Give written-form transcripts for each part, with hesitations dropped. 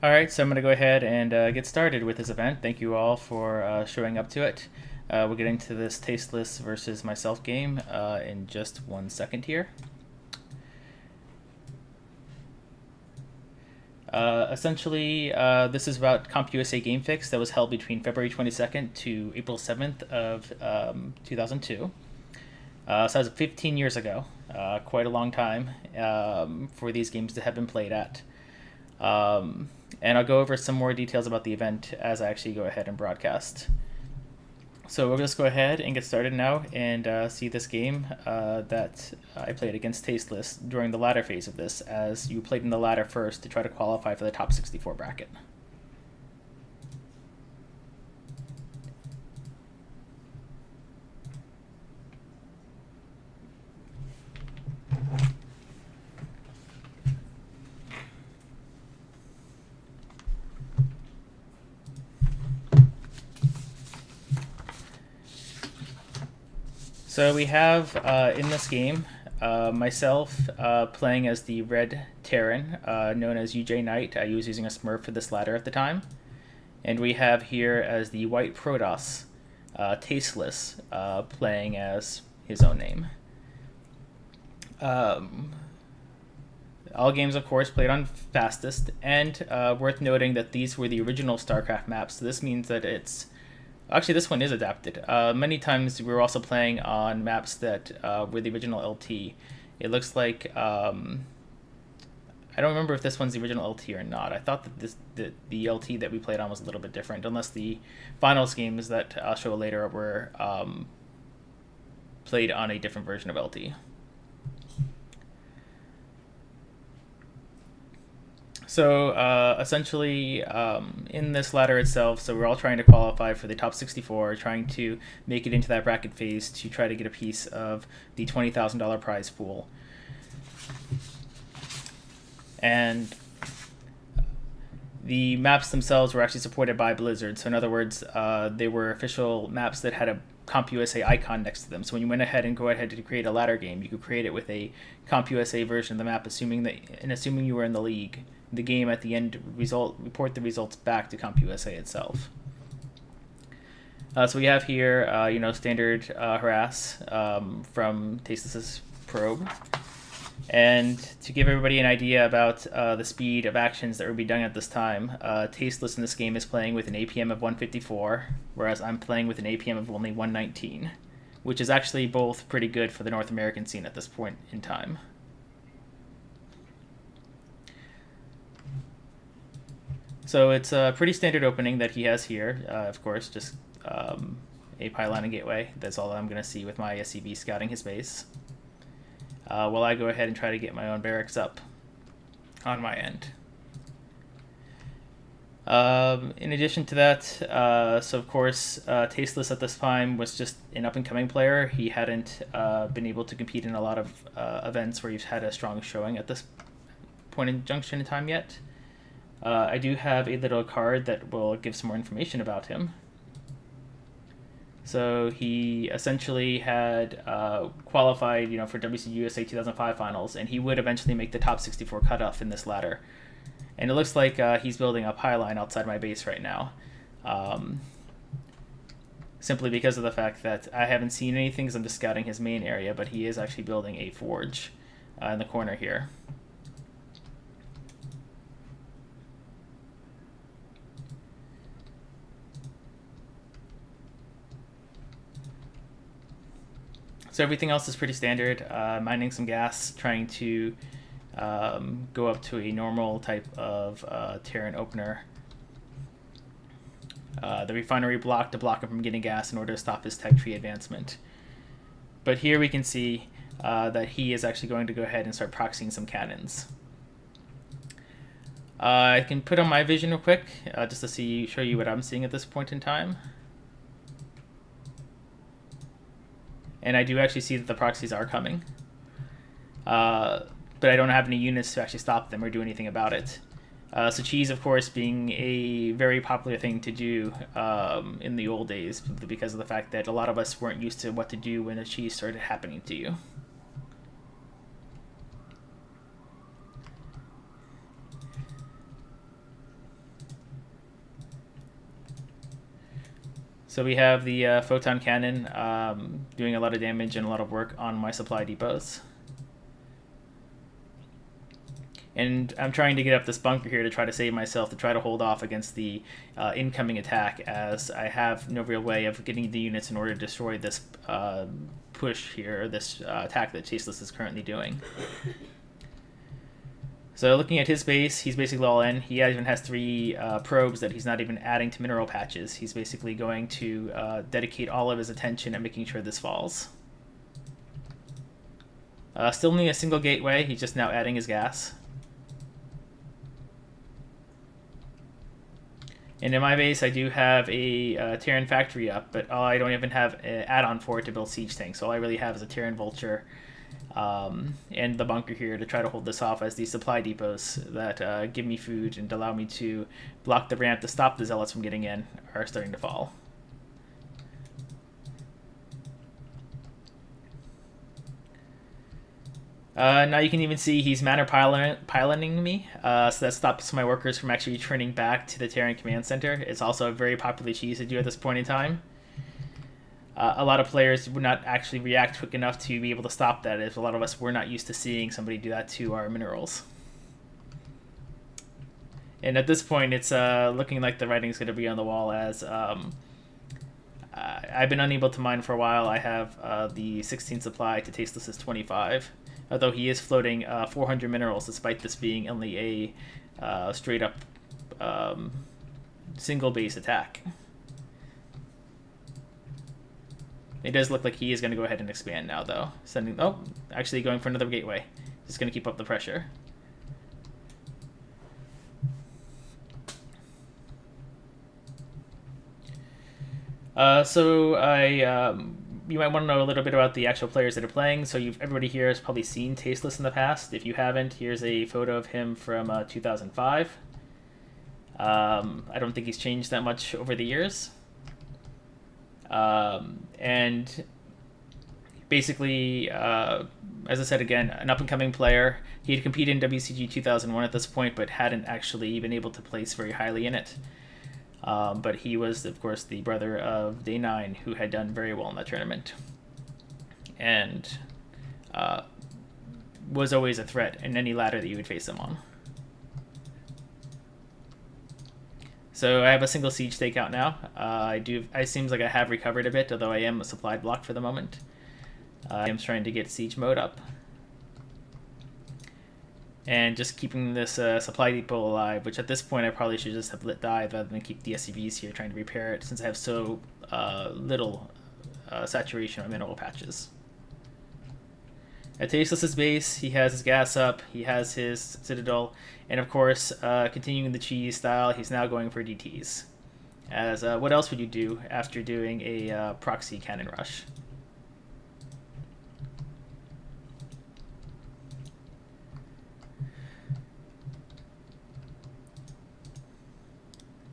Alright, so I'm going to go ahead and get started with this event. Thank you all for showing up to it. We'll get into this Tasteless versus myself game in just 1 second here. Essentially, this is about CompUSA Gamefixx that was held between February 22nd to April 7th of 2002. So that was 15 years ago, quite a long time for these games to have been played at. And I'll go over some more details about the event as I actually go ahead and broadcast. So we'll just go ahead and get started now and see this game that I played against Tasteless during the ladder phase of this, as you played in the ladder first to try to qualify for the top 64 bracket. So we have in this game myself playing as the red Terran, known as UJ Knight. I was using a Smurf for this ladder at the time. And we have here as the white Protoss, Tasteless, playing as his own name. All games, of course, played on fastest, and worth noting that these were the original StarCraft maps, so this means that it's... Actually, this one is adapted. Many times we were also playing on maps that were the original LT. It looks like... I don't remember if this one's the original LT or not. I thought that the LT that we played on was a little bit different, unless the finals games that I'll show later were played on a different version of LT. So essentially, in this ladder itself, so we're all trying to qualify for the top 64, trying to make it into that bracket phase to try to get a piece of the $20,000 prize pool. And the maps themselves were actually supported by Blizzard. So in other words, they were official maps that had a CompUSA icon next to them. So when you went ahead and to create a ladder game, you could create it with a CompUSA version of the map, assuming you were in the league. The game at the end report the results back to CompUSA itself. So we have here, standard harass from Tasteless's probe. And to give everybody an idea about the speed of actions that would be done at this time, Tasteless in this game is playing with an APM of 154, whereas I'm playing with an APM of only 119, which is actually both pretty good for the North American scene at this point in time. So it's a pretty standard opening that he has here, of course, just a pylon and gateway. That's all I'm going to see with my SCV scouting his base. While I go ahead and try to get my own barracks up on my end. In addition to that, so of course, Tasteless at this time was just an up-and-coming player. He hadn't been able to compete in a lot of events where he's had a strong showing at this point in junction in time yet. I do have a little card that will give some more information about him. So he essentially had qualified, for WCUSA 2005 finals, and he would eventually make the top 64 cutoff in this ladder. And it looks like he's building a pylon outside my base right now, simply because of the fact that I haven't seen anything because I'm just scouting his main area, but he is actually building a forge in the corner here. So everything else is pretty standard. Mining some gas, trying to go up to a normal type of Terran opener. The refinery block to block him from getting gas in order to stop his tech tree advancement. But here we can see that he is actually going to go ahead and start proxying some cannons. I can put on my vision real quick, just to show you what I'm seeing at this point in time. And I do actually see that the proxies are coming. But I don't have any units to actually stop them or do anything about it. So cheese, of course, being a very popular thing to do in the old days, because of the fact that a lot of us weren't used to what to do when a cheese started happening to you. So we have the photon cannon doing a lot of damage and a lot of work on my supply depots. And I'm trying to get up this bunker here to try to save myself, to try to hold off against the incoming attack, as I have no real way of getting the units in order to destroy this push here, this attack that Tasteless is currently doing. So looking at his base, he's basically all in. He even has 3 probes that he's not even adding to mineral patches. He's basically going to dedicate all of his attention at making sure this falls. Still only a single gateway, he's just now adding his gas. And in my base, I do have a Terran factory up, but I don't even have an add-on for it to build siege tanks. So all I really have is a Terran vulture and the bunker here to try to hold this off, as these supply depots that give me food and allow me to block the ramp to stop the zealots from getting in are starting to fall. Now you can even see he's manner piloting me, so that stops my workers from actually returning back to the Terran Command Center. It's also a very popular cheese to do at this point in time. A lot of players would not actually react quick enough to be able to stop that, as a lot of us were not used to seeing somebody do that to our minerals. And at this point, it's looking like the writing's going to be on the wall, as I've been unable to mine for a while. I have the 16 supply to Tasteless's 25. Although he is floating 400 minerals, despite this being only a straight-up single-base attack. It does look like he is going to go ahead and expand now, though. Actually going for another gateway. Just going to keep up the pressure. You might want to know a little bit about the actual players that are playing. So everybody here has probably seen Tasteless in the past. If you haven't, here's a photo of him from 2005. I don't think he's changed that much over the years. And basically, as I said again, an up-and-coming player. He had competed in WCG 2001 at this point, but hadn't actually been able to place very highly in it. But he was, of course, the brother of Day 9, who had done very well in that tournament. And was always a threat in any ladder that you would face him on. So I have a single siege stakeout now. It seems like I have recovered a bit, although I am a supplied block for the moment. I am trying to get siege mode up. And just keeping this supply depot alive, which at this point I probably should just have let die rather than keep the SCVs here trying to repair it, since I have so little saturation of mineral patches. At Tasteless's base, he has his gas up, he has his citadel, and of course, continuing the cheese style, he's now going for DTs. As what else would you do after doing a proxy cannon rush?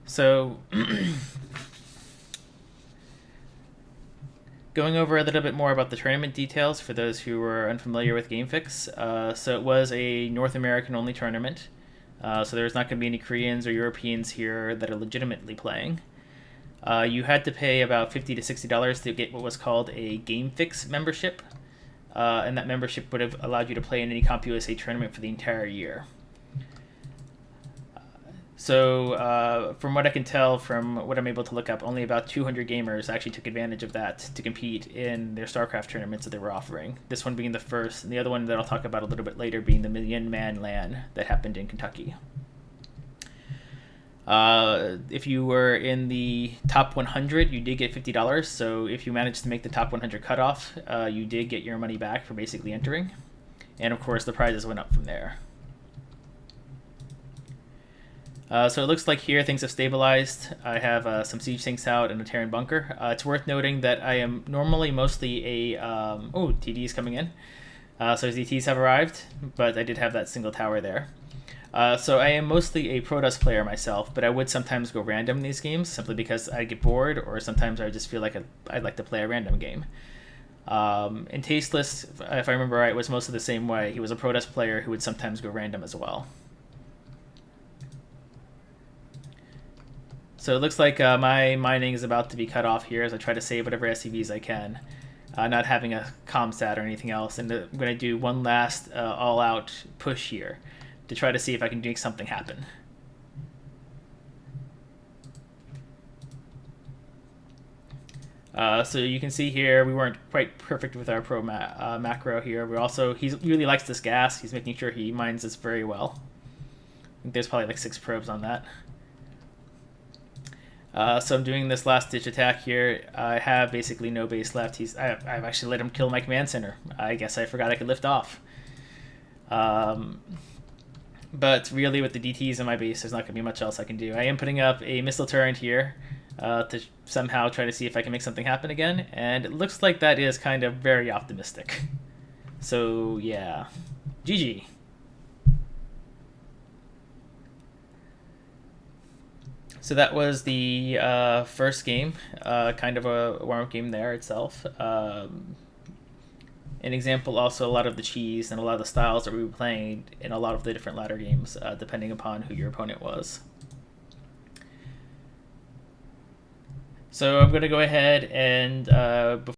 So, going over a little bit more about the tournament details for those who were unfamiliar with Gamefixx. So it was a North American only tournament. So there's not going to be any Koreans or Europeans here that are legitimately playing. You had to pay about $50 to $60 to get what was called a Gamefixx membership. And that membership would have allowed you to play in any CompUSA tournament for the entire year. So, from what I can tell, from what I'm able to look up, only about 200 gamers actually took advantage of that to compete in their StarCraft tournaments that they were offering. This one being the first, and the other one that I'll talk about a little bit later being the Million Man LAN that happened in Kentucky. If you were in the top 100, you did get $50. So if you managed to make the top 100 cutoff, you did get your money back for basically entering. And of course, the prizes went up from there. So it looks like here things have stabilized. I have some siege tanks out and a Terran bunker. It's worth noting that I am normally mostly a... TDs coming in. So ZTs have arrived, but I did have that single tower there. So I am mostly a Protoss player myself, but I would sometimes go random in these games simply because I get bored, or sometimes I just feel like I'd like to play a random game. And Tasteless, if I remember right, was mostly the same way. He was a Protoss player who would sometimes go random as well. So it looks like my mining is about to be cut off here as I try to save whatever SCVs I can. Not having a ComSat or anything else. And I'm going to do one last all-out push here to try to see if I can make something happen. So you can see here we weren't quite perfect with our pro macro here. He really likes this gas. He's making sure he mines this very well. I think there's probably like 6 probes on that. So I'm doing this last ditch attack here. I have basically no base left. I've actually let him kill my command center. I guess I forgot I could lift off. But really with the DTs in my base, there's not going to be much else I can do. I am putting up a missile turret here to somehow try to see if I can make something happen again. And it looks like that is kind of very optimistic. So yeah, GG. So that was the first game, kind of a warm-up game there itself. An example also a lot of the cheese and a lot of the styles that we were playing in a lot of the different ladder games, depending upon who your opponent was. So I'm going to go ahead and